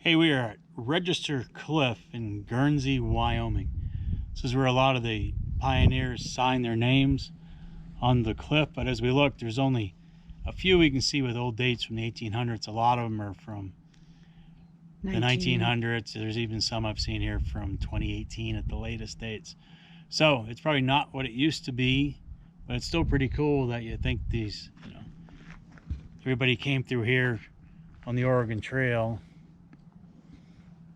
Hey, we are at Register Cliff in Guernsey, Wyoming. This is where a lot of the pioneers signed their names on the cliff, but as we look, there's only a few we can see with old dates from the 1800s. A lot of them are from the 1900s. There's even some I've seen here from 2018 at the latest dates. So it's probably not what it used to be, but it's still pretty cool that you think these, everybody came through here on the Oregon Trail.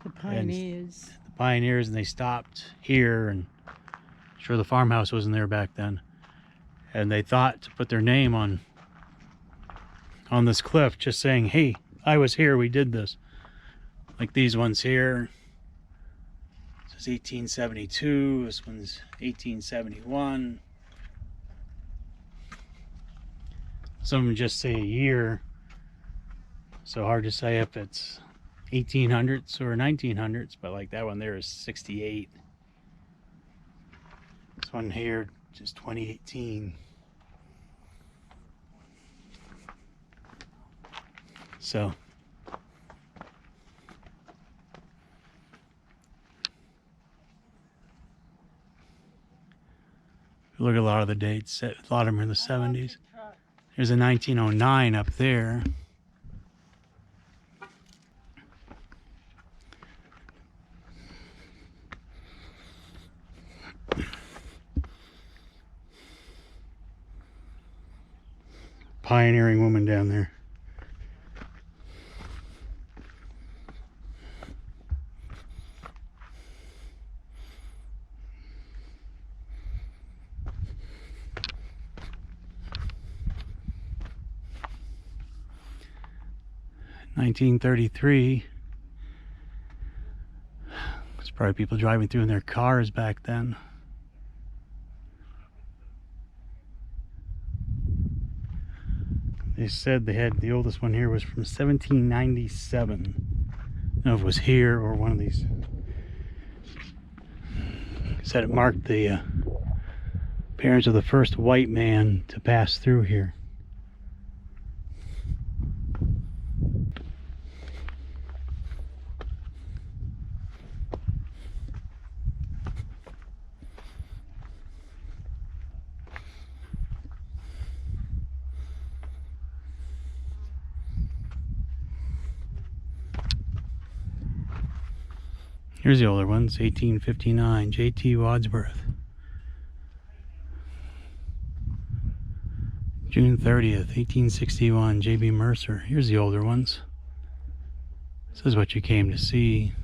The pioneers. And they stopped here, and I'm sure the farmhouse wasn't there back then. And they thought to put their name on this cliff, just saying, hey, I was here, we did this. Like these ones here. This is 1872, this one's 1871. Some of them just say a year. So hard to say if it's 1800s or 1900s, but like that one there is 68. This one here just 2018. So look at a lot of the dates. A lot of them are in the 70s. There's a 1909 up there. Pioneering woman down there. $1933. There's probably people driving through in their cars back then. They said they had, the oldest one here was from 1797. I don't know if it was here or one of these. It said it marked the appearance of the first white man to pass through here. Here's the older ones, 1859, J.T. Wadsworth. June 30th, 1861, J.B. Mercer. Here's the older ones. This is what you came to see.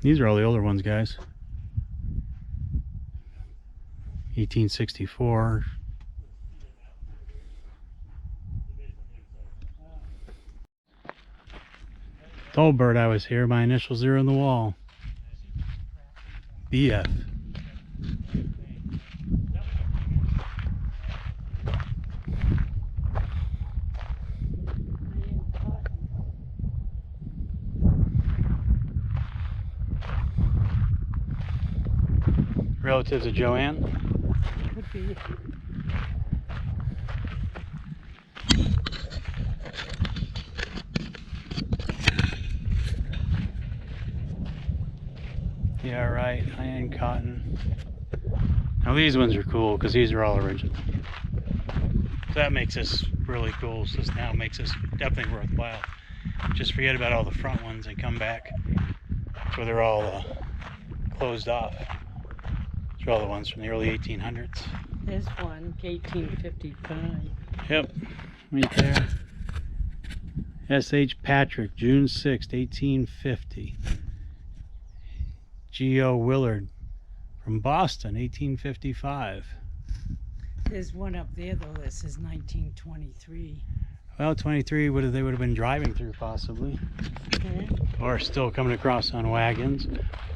These are all the older ones, guys. 1864. Told Bert I was here. My initials are on the wall. BF. Relatives of Joanne? Could be. Yeah, right. High-end cotton. Now these ones are cool because these are all original. So that makes this really cool. So this now makes this definitely worthwhile. Just forget about all the front ones and come back where they're all closed off. These are all the ones from the early 1800s. There's one, 1855. Yep, right there. S.H. Patrick, June 6th, 1850. G.O. Willard from Boston, 1855. There's one up there though that says 1923. Well, 23 they would have been driving through possibly. Okay. Or still coming across on wagons.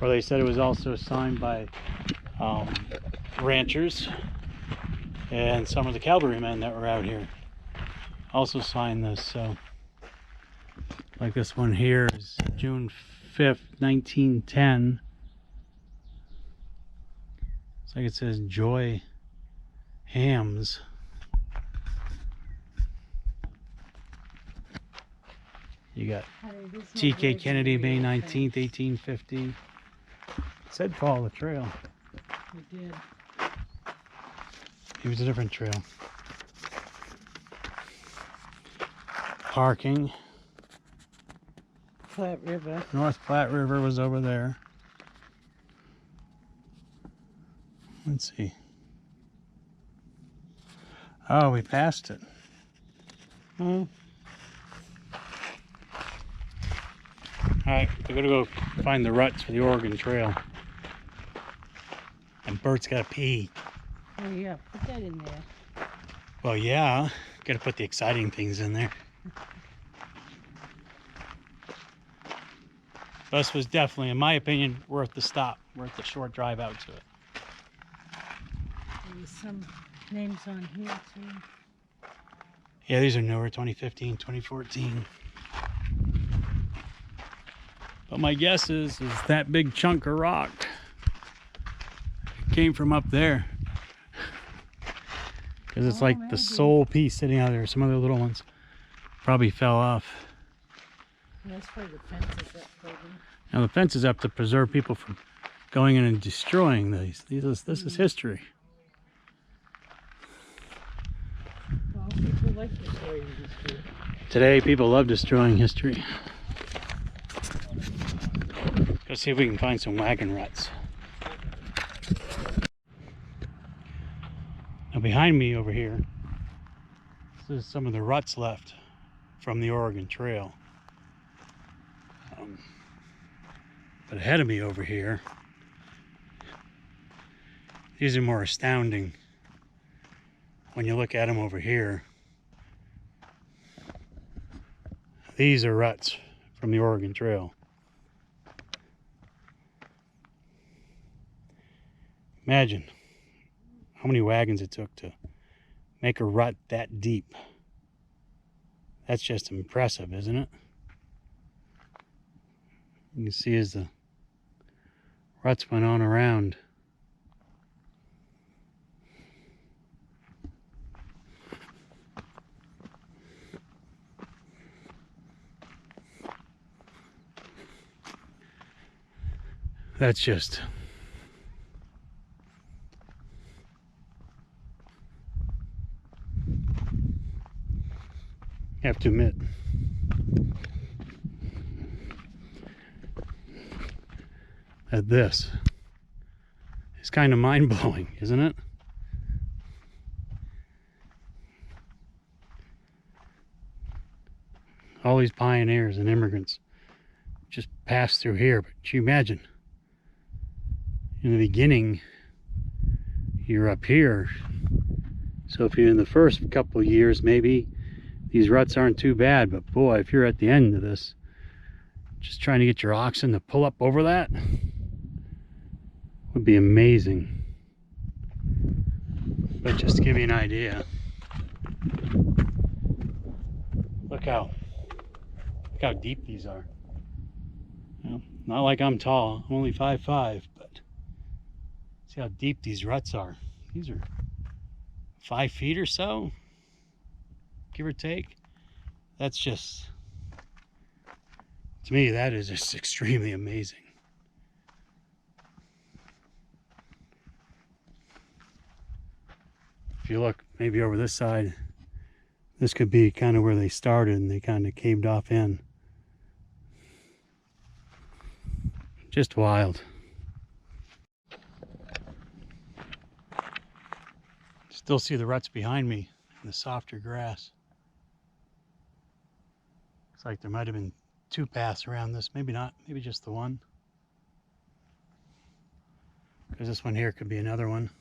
Or they said it was also signed by um, ranchers and some of the cavalrymen that were out here also signed this. So like this one here is June 5th, 1910. It's like it says Joy Hams. You got T.K. Kennedy, May 19th, 1850. It said follow the trail. We did. It was a different trail. Parking. Platte River. North Platte River was over there. Let's see. Oh, we passed it. Hmm. Alright, we're gonna go find the ruts for the Oregon Trail. And Bert's gotta pee. Oh yeah, put that in there. Well, yeah, gotta put the exciting things in there. This was definitely, in my opinion, worth the stop, worth the short drive out to it. There's some names on here too. Yeah, these are newer, 2015, 2014. But my guess is that big chunk of rock came from up there. Because it's like maybe. the sole piece sitting out there. Some other little ones probably fell off. That's where the fence is up, Logan. Now the fence is up to preserve people from going in and destroying these. This is history. Well, people like destroying history. Today people love destroying history. Let's see if we can find some wagon ruts. Now behind me over here, this is some of the ruts left from the Oregon Trail. But ahead of me over here, these are more astounding when you look at them over here. These are ruts from the Oregon Trail. Imagine how many wagons it took to make a rut that deep. That's just impressive, isn't it? You can see as the ruts went on around. That's just I have to admit, that this is kind of mind-blowing, isn't it? All these pioneers and immigrants just passed through here, but you imagine, in the beginning, you're up here. So if you're in the first couple of years, maybe these ruts aren't too bad, but boy, if you're at the end of this, just trying to get your oxen to pull up over that would be amazing. But just to give you an idea, look how deep these are. You know, not like I'm tall, I'm only 5'5", but see how deep these ruts are. These are 5 feet or so, give or take. That's just, to me, that is just extremely amazing. If you look maybe over this side, this could be kind of where they started and they kind of caved off in. Just wild. Still see the ruts behind me in the softer grass. Looks like there might have been 2 paths around this. Maybe not, maybe just the one. Because this one here could be another one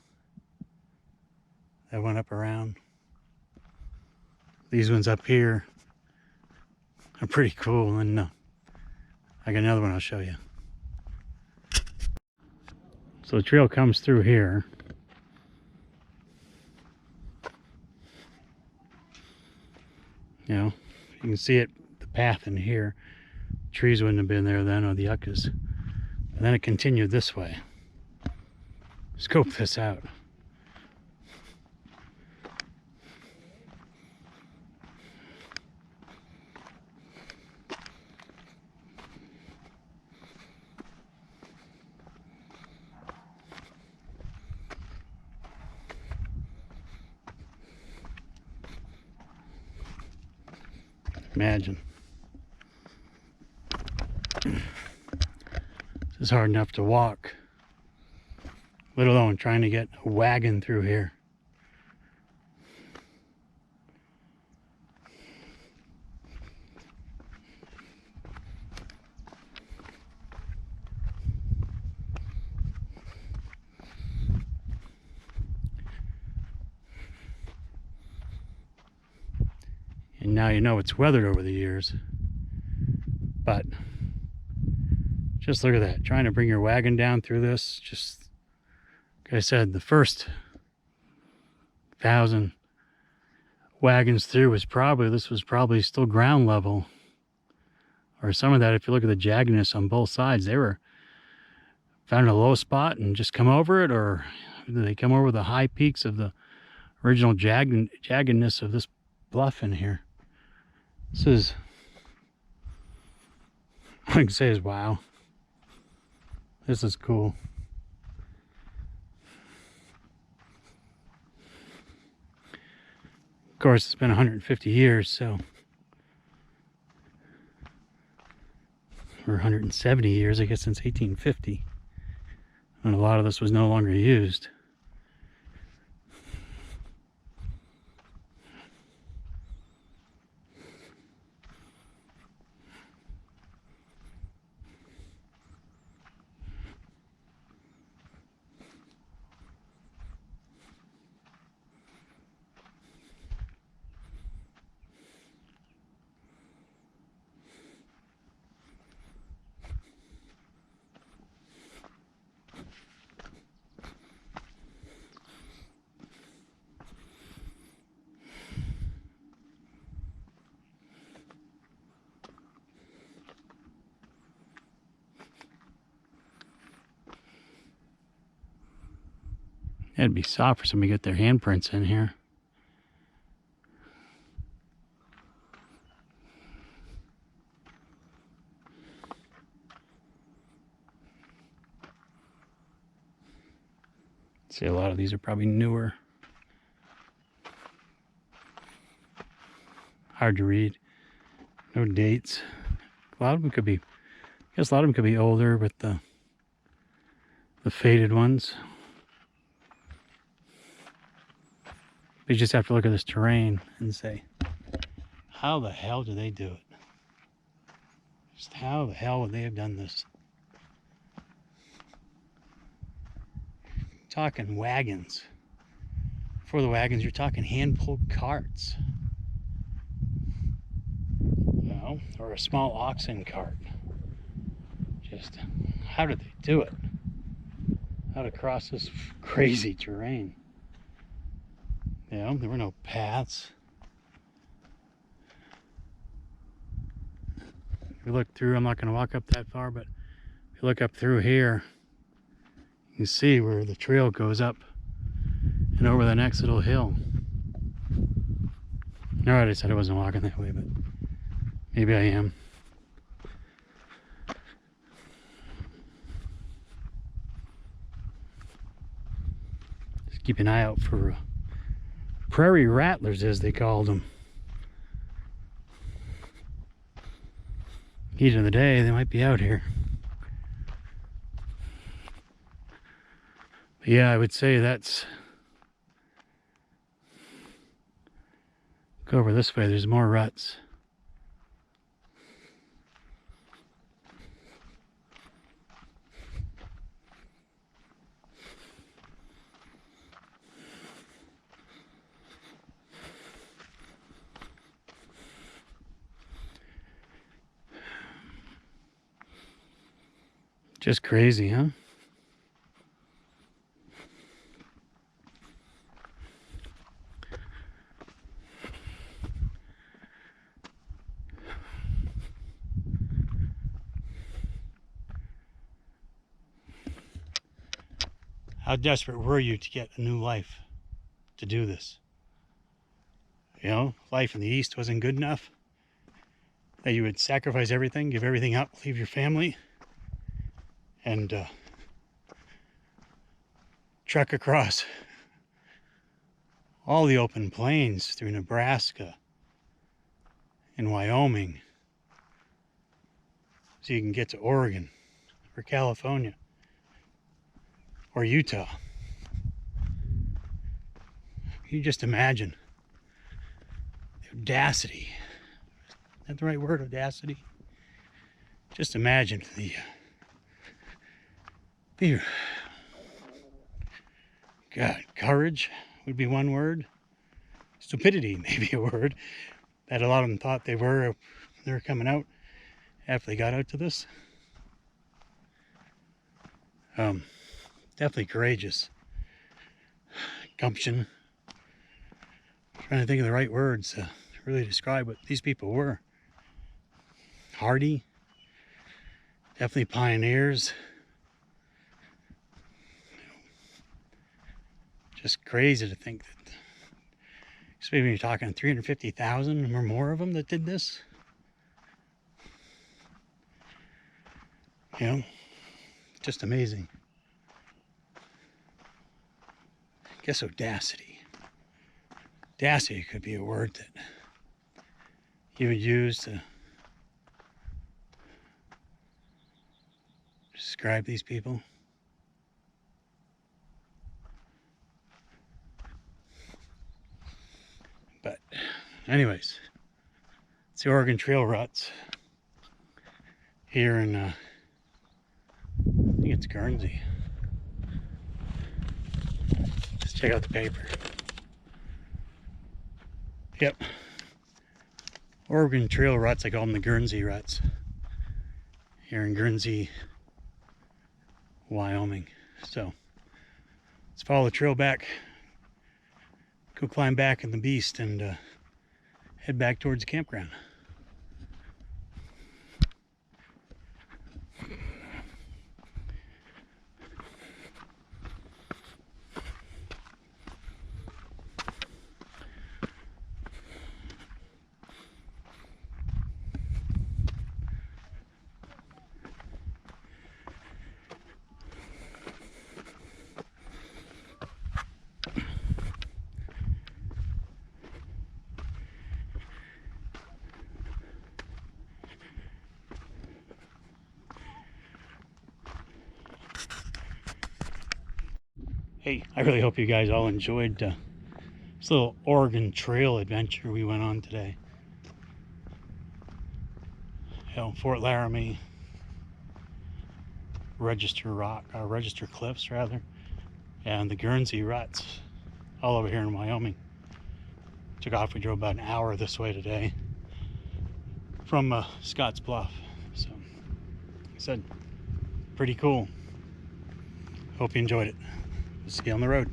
that went up around. These ones up here are pretty cool, and I got another one I'll show you. So the trail comes through here. You know, you can see it, the path in here. Trees wouldn't have been there then, or the yuccas. And then it continued this way. Scope this out. Imagine. This is hard enough to walk, let alone trying to get a wagon through here. And now you know it's weathered over the years. But just look at that, trying to bring your wagon down through this. Just like I said, the first 1,000 wagons through was probably still ground level. Or some of that, if you look at the jaggedness on both sides, they were found a low spot and just come over it, or they come over the high peaks of the original jaggedness of this bluff in here. This is, all I can say is wow. This is cool. Of course, it's been 150 years, so, or 170 years, I guess, since 1850. And a lot of this was no longer used. It'd be soft for somebody to get their handprints in here. See, a lot of these are probably newer. Hard to read. No dates. A lot of them could be, I guess a lot of them could be older with the faded ones. You just have to look at this terrain and say, how the hell do they do it? Just how the hell would they have done this? Talking wagons. For the wagons, you're talking hand-pulled carts. You know, or a small oxen cart. Just, how did they do it? How to cross this crazy terrain? You know, there were no paths. If you look through, I'm not going to walk up that far, but if you look up through here, you can see where the trail goes up and over the next little hill. Alright, I said I wasn't walking that way, but maybe I am. Just keep an eye out for prairie rattlers, as they called them. Heat of the day, they might be out here. But yeah, I would say that's... Go over this way, there's more ruts. Just crazy, huh? How desperate were you to get a new life to do this? You know, life in the East wasn't good enough. That you would sacrifice everything, give everything up, leave your family, and trek across all the open plains through Nebraska and Wyoming so you can get to Oregon or California or Utah. You just imagine the audacity. Is that the right word, audacity? Just imagine the God, courage would be one word. Stupidity may be a word that a lot of them thought they were coming out after they got out to this. Definitely courageous. Gumption. Trying to think of the right words to really describe what these people were. Hardy. Definitely pioneers. Just crazy to think that, especially when you're talking 350,000 or more of them that did this. You know, just amazing. I guess audacity. Audacity could be a word that you would use to describe these people. But anyways, it's the Oregon Trail Ruts here in I think it's Guernsey. Let's check out the paper. Yep, Oregon Trail Ruts. I call them the Guernsey Ruts here in Guernsey, Wyoming. So let's follow the trail back, go climb back in the beast, and head back towards the campground. Hey, I really hope you guys all enjoyed this little Oregon Trail adventure we went on today. You know, Fort Laramie, Register Cliffs rather, and the Guernsey Ruts, all over here in Wyoming. Took off. We drove about an hour this way today from Scotts Bluff. So, like I said, pretty cool. Hope you enjoyed it. See you on the road.